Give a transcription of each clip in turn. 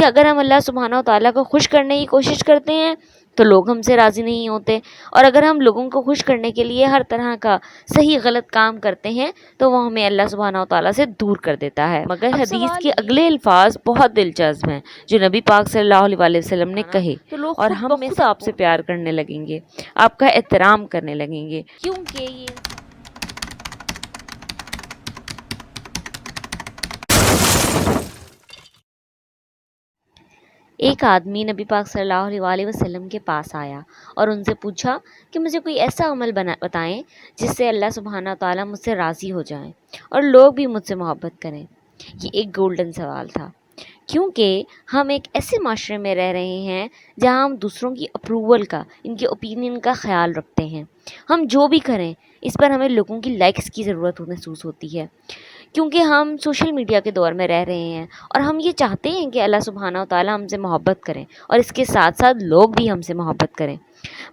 کیونکہ اگر ہم اللہ سبحانہ و تعالیٰ کو خوش کرنے کی کوشش کرتے ہیں تو لوگ ہم سے راضی نہیں ہوتے، اور اگر ہم لوگوں کو خوش کرنے کے لیے ہر طرح کا صحیح غلط کام کرتے ہیں تو وہ ہمیں اللہ سبحانہ و تعالیٰ سے دور کر دیتا ہے۔ مگر حدیث کے اگلے الفاظ بہت دلچسپ ہیں جو نبی پاک صلی اللہ علیہ وآلہ وسلم نے کہے، اور ہم میں سے آپ سے پیار کرنے لگیں گے، آپ کا احترام کرنے لگیں گے، کیونکہ یہ ایک آدمی نبی پاک صلی اللہ علیہ وآلہ وسلم کے پاس آیا اور ان سے پوچھا کہ مجھے کوئی ایسا عمل بتائیں جس سے اللہ سبحانہ تعالیٰ مجھ سے راضی ہو جائیں اور لوگ بھی مجھ سے محبت کریں۔ یہ ایک گولڈن سوال تھا، کیونکہ ہم ایک ایسے معاشرے میں رہ رہے ہیں جہاں ہم دوسروں کی اپروول کا، ان کے اوپینین کا خیال رکھتے ہیں۔ ہم جو بھی کریں اس پر ہمیں لوگوں کی لائکس کی ضرورت محسوس ہوتی ہے، کیونکہ ہم سوشل میڈیا کے دور میں رہ رہے ہیں اور ہم یہ چاہتے ہیں کہ اللہ سبحانہ و تعالیٰ ہم سے محبت کریں اور اس کے ساتھ ساتھ لوگ بھی ہم سے محبت کریں۔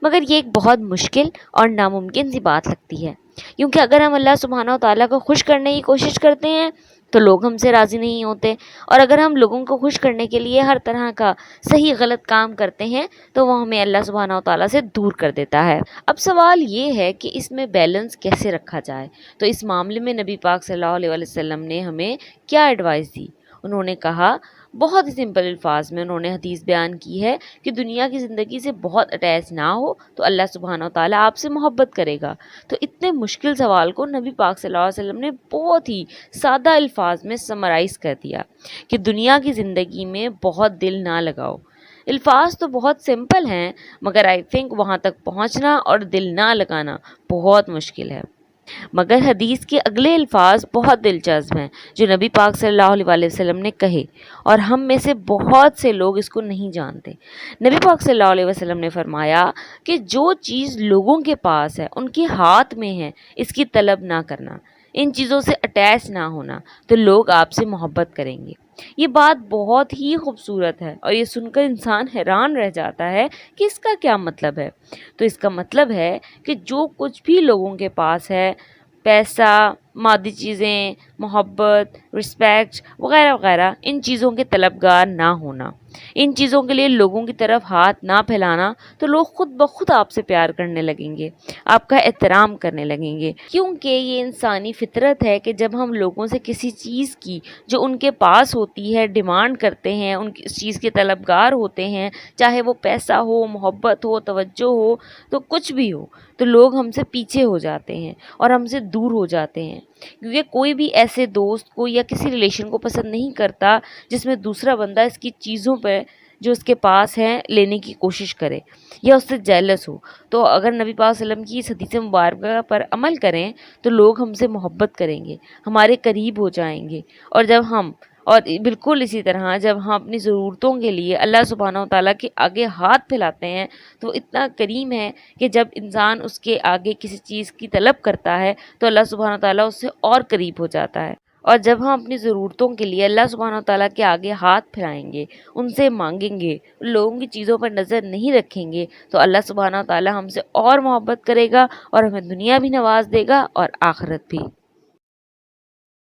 مگر یہ ایک بہت مشکل اور ناممکن سی بات لگتی ہے، کیونکہ اگر ہم اللہ سبحانہ و تعالیٰ کو خوش کرنے کی کوشش کرتے ہیں تو لوگ ہم سے راضی نہیں ہوتے، اور اگر ہم لوگوں کو خوش کرنے کے لیے ہر طرح کا صحیح غلط کام کرتے ہیں تو وہ ہمیں اللہ سبحانہ و تعالیٰ سے دور کر دیتا ہے۔ اب سوال یہ ہے کہ اس میں بیلنس کیسے رکھا جائے؟ تو اس معاملے میں نبی پاک صلی اللہ علیہ وسلم نے ہمیں کیا ایڈوائس دی؟ انہوں نے کہا، بہت ہی سمپل الفاظ میں انہوں نے حدیث بیان کی ہے کہ دنیا کی زندگی سے بہت اٹیچ نہ ہو تو اللہ سبحانہ و تعالیٰ آپ سے محبت کرے گا۔ تو اتنے مشکل سوال کو نبی پاک صلی اللہ علیہ وسلم نے بہت ہی سادہ الفاظ میں سمرائز کر دیا کہ دنیا کی زندگی میں بہت دل نہ لگاؤ۔ الفاظ تو بہت سمپل ہیں، مگر آئی تھنک وہاں تک پہنچنا اور دل نہ لگانا بہت مشکل ہے۔ مگر حدیث کے اگلے الفاظ بہت دلچسپ ہیں جو نبی پاک صلی اللہ علیہ وآلہ وسلم نے کہے، اور ہم میں سے بہت سے لوگ اس کو نہیں جانتے۔ نبی پاک صلی اللہ علیہ وسلم نے فرمایا کہ جو چیز لوگوں کے پاس ہے، ان کے ہاتھ میں ہے، اس کی طلب نہ کرنا، ان چیزوں سے اٹیچ نہ ہونا، تو لوگ آپ سے محبت کریں گے۔ یہ بات بہت ہی خوبصورت ہے اور یہ سن کر انسان حیران رہ جاتا ہے کہ اس کا کیا مطلب ہے؟ تو اس کا مطلب ہے کہ جو کچھ بھی لوگوں کے پاس ہے، پیسہ، مادی چیزیں، محبت، رسپیکٹ وغیرہ وغیرہ، ان چیزوں کے طلبگار نہ ہونا، ان چیزوں کے لیے لوگوں کی طرف ہاتھ نہ پھیلانا، تو لوگ خود بخود آپ سے پیار کرنے لگیں گے، آپ کا احترام کرنے لگیں گے۔ کیونکہ یہ انسانی فطرت ہے کہ جب ہم لوگوں سے کسی چیز کی جو ان کے پاس ہوتی ہے ڈیمانڈ کرتے ہیں، اس چیز کے طلبگار ہوتے ہیں، چاہے وہ پیسہ ہو، محبت ہو، توجہ ہو، تو کچھ بھی ہو، تو لوگ ہم سے پیچھے ہو جاتے ہیں اور ہم سے دور ہو جاتے ہیں، کیونکہ کوئی بھی ایسے دوست کو یا کسی ریلیشن کو پسند نہیں کرتا جس میں دوسرا بندہ اس کی چیزوں پہ جو اس کے پاس ہیں لینے کی کوشش کرے یا اس سے جیلس ہو۔ تو اگر نبی پاک صلی اللہ علیہ وسلم کی اس حدیث مبارکہ پر عمل کریں تو لوگ ہم سے محبت کریں گے، ہمارے قریب ہو جائیں گے، اور بالکل اسی طرح جب ہم اپنی ضرورتوں کے لیے اللہ سبحانہ و تعالیٰ کے آگے ہاتھ پھیلاتے ہیں تو وہ اتنا کریم ہے کہ جب انسان اس کے آگے کسی چیز کی طلب کرتا ہے تو اللہ سبحانہ و تعالیٰ اس سے اور قریب ہو جاتا ہے، اور جب ہم اپنی ضرورتوں کے لیے اللہ سبحانہ و تعالیٰ کے آگے ہاتھ پھیلائیں گے، ان سے مانگیں گے، لوگوں کی چیزوں پر نظر نہیں رکھیں گے، تو اللہ سبحانہ و تعالیٰ ہم سے اور محبت کرے گا اور ہمیں دنیا بھی نواز دے گا اور آخرت بھی۔